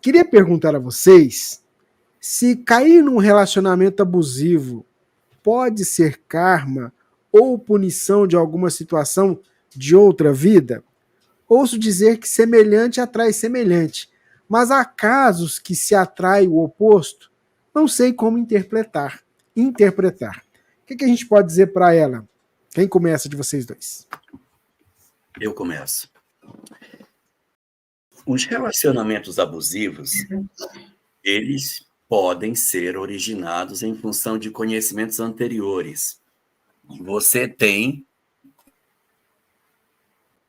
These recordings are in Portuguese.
Queria perguntar a vocês se cair num relacionamento abusivo pode ser karma ou punição de alguma situação de outra vida? Ouço dizer que semelhante atrai semelhante, mas há casos que se atrai o oposto. Não sei como interpretar. O que a gente pode dizer para ela? Quem começa de vocês dois? Eu começo. Os relacionamentos abusivos, eles podem ser originados em função de conhecimentos anteriores. Você tem,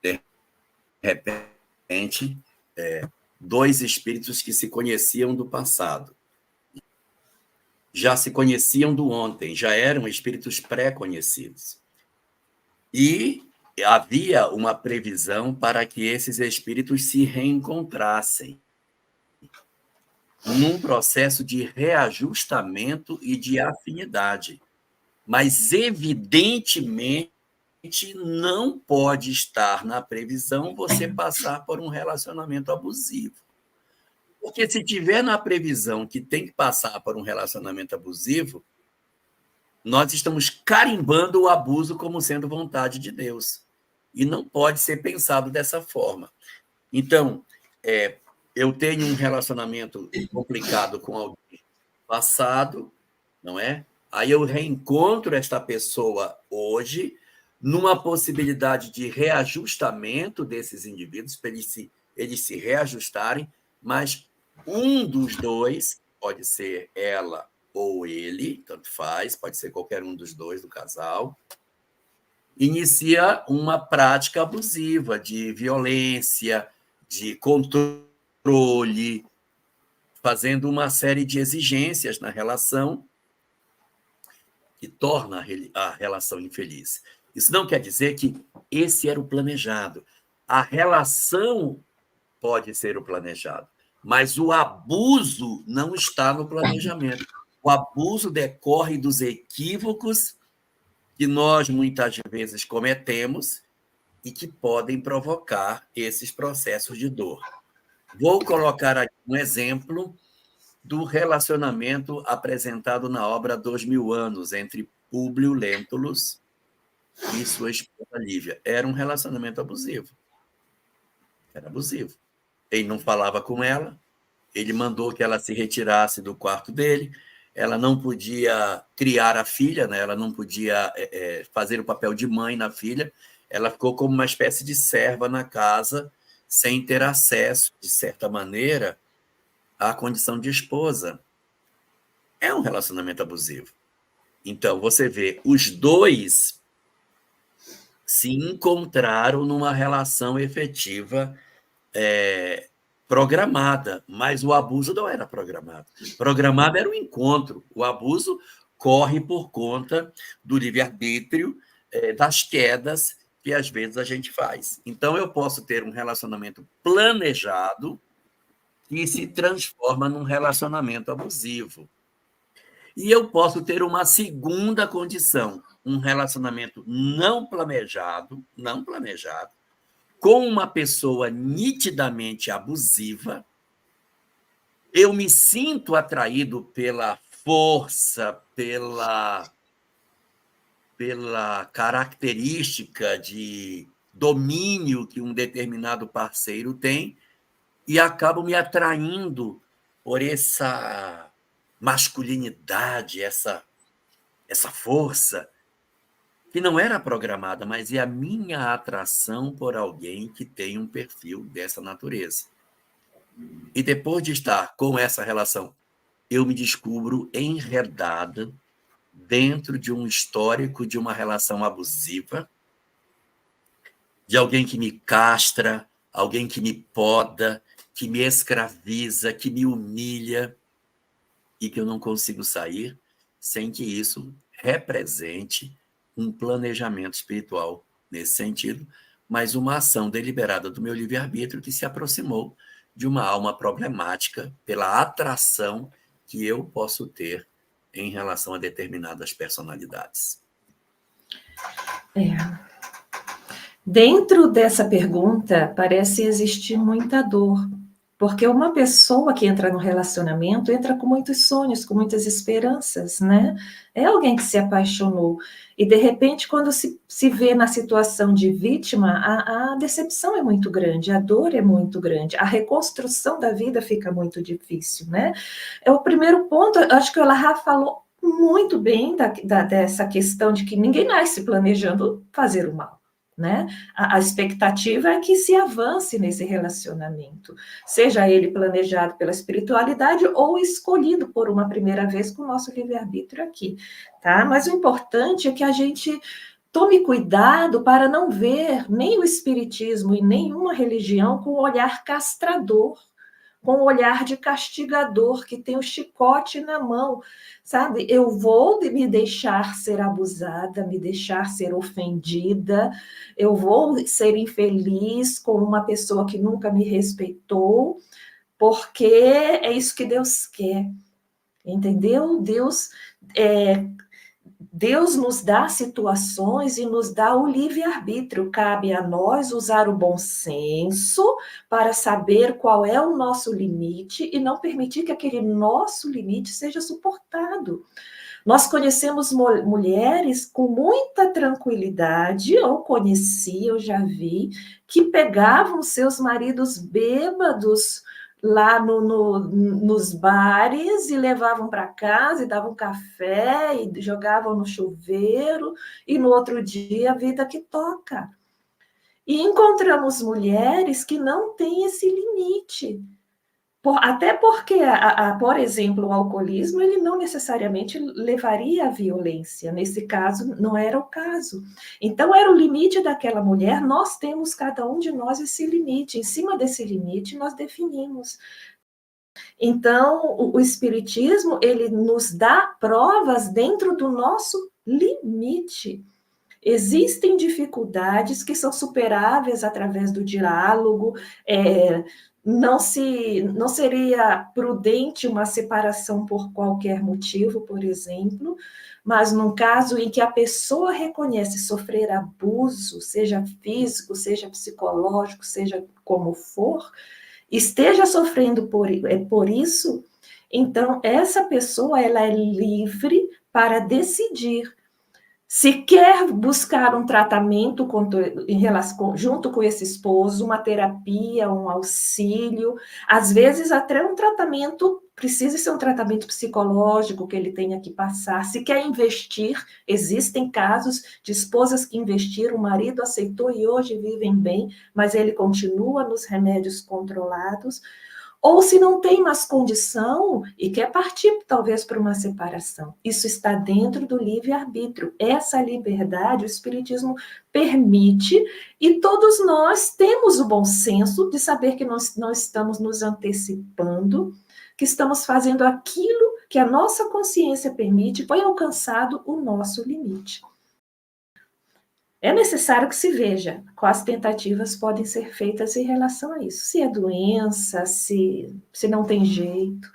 de repente, dois espíritos que se conheciam do passado. Já se conheciam do ontem, já eram espíritos pré-conhecidos. E havia uma previsão para que esses espíritos se reencontrassem num processo de reajustamento e de afinidade. Mas, evidentemente, não pode estar na previsão você passar por um relacionamento abusivo. Porque se tiver na previsão que tem que passar por um relacionamento abusivo, nós estamos carimbando o abuso como sendo vontade de Deus. E não pode ser pensado dessa forma. Então, eu tenho um relacionamento complicado com alguém passado, não é? Aí eu reencontro esta pessoa hoje, numa possibilidade de reajustamento desses indivíduos, para eles se reajustarem, mas um dos dois, pode ser ela ou ele, tanto faz, pode ser qualquer um dos dois do casal, inicia uma prática abusiva de violência, de controle, fazendo uma série de exigências na relação que torna a relação infeliz. Isso não quer dizer que esse era o planejado. A relação pode ser o planejado, mas o abuso não está no planejamento. O abuso decorre dos equívocos que nós muitas vezes cometemos e que podem provocar esses processos de dor. Vou colocar aqui um exemplo do relacionamento apresentado na obra 2000 anos, entre Públio Lentulus e sua esposa Lívia. Era um relacionamento abusivo. Era abusivo. Ele não falava com ela, ele mandou que ela se retirasse do quarto dele, ela não podia criar a filha, né? Ela não podia fazer o papel de mãe na filha, ela ficou como uma espécie de serva na casa, sem ter acesso, de certa maneira, à condição de esposa. É um relacionamento abusivo. Então, você vê, os dois se encontraram numa relação efetiva programada, mas o abuso não era programado. Programado era o encontro. O abuso corre por conta do livre-arbítrio, das quedas que às vezes a gente faz. Então, eu posso ter um relacionamento planejado que se transforma num relacionamento abusivo. E eu posso ter uma segunda condição, um relacionamento não planejado, com uma pessoa nitidamente abusiva. Eu me sinto atraído pela força, pela característica de domínio que um determinado parceiro tem e acabo me atraindo por essa masculinidade, essa força, que não era programada, mas é a minha atração por alguém que tem um perfil dessa natureza. E depois de estar com essa relação, eu me descubro enredada dentro de um histórico de uma relação abusiva, de alguém que me castra, alguém que me poda, que me escraviza, que me humilha, e que eu não consigo sair sem que isso represente um planejamento espiritual nesse sentido, mas uma ação deliberada do meu livre-arbítrio que se aproximou de uma alma problemática pela atração que eu posso ter em relação a determinadas personalidades. Dentro dessa pergunta, parece existir muita dor, Porque uma pessoa que entra no relacionamento entra com muitos sonhos, com muitas esperanças, né? É alguém que se apaixonou. E, de repente, quando se vê na situação de vítima, a decepção é muito grande, a dor é muito grande, a reconstrução da vida fica muito difícil, né? É o primeiro ponto, acho que o Elahá falou muito bem dessa questão de que ninguém nasce planejando fazer o mal, né? A expectativa é que se avance nesse relacionamento, seja ele planejado pela espiritualidade ou escolhido por uma primeira vez com o nosso livre-arbítrio aqui, tá? Mas o importante é que a gente tome cuidado para não ver nem o espiritismo e nenhuma religião com um olhar castrador, com um olhar de castigador, que tem o chicote na mão, sabe? Eu vou me deixar ser abusada, me deixar ser ofendida, eu vou ser infeliz com uma pessoa que nunca me respeitou, porque é isso que Deus quer, entendeu? Deus nos dá situações e nos dá o livre-arbítrio. Cabe a nós usar o bom senso para saber qual é o nosso limite e não permitir que aquele nosso limite seja suportado. Nós conhecemos mulheres com muita tranquilidade, eu conheci, eu já vi, que pegavam seus maridos bêbados lá nos bares e levavam para casa e davam café e jogavam no chuveiro e no outro dia a vida que toca. E encontramos mulheres que não têm esse limite. Até porque, por exemplo, o alcoolismo, ele não necessariamente levaria à violência. Nesse caso, não era o caso. Então, era o limite daquela mulher. Nós temos, cada um de nós, esse limite. Em cima desse limite, nós definimos. Então, o Espiritismo, ele nos dá provas dentro do nosso limite. Existem dificuldades que são superáveis através do diálogo, não seria prudente uma separação por qualquer motivo, por exemplo, mas num caso em que a pessoa reconhece sofrer abuso, seja físico, seja psicológico, seja como for, esteja sofrendo por isso, então essa pessoa ela é livre para decidir se quer buscar um tratamento junto com esse esposo, uma terapia, um auxílio, às vezes até um tratamento, precisa ser um tratamento psicológico que ele tenha que passar. Se quer investir, existem casos de esposas que investiram, o marido aceitou e hoje vivem bem, mas ele continua nos remédios controlados. Ou se não tem mais condição e quer partir, talvez, para uma separação. Isso está dentro do livre-arbítrio. Essa liberdade o Espiritismo permite e todos nós temos o bom senso de saber que nós não estamos nos antecipando, que estamos fazendo aquilo que a nossa consciência permite, foi alcançado o nosso limite. É necessário que se veja quais tentativas podem ser feitas em relação a isso. Se é doença, se não tem jeito.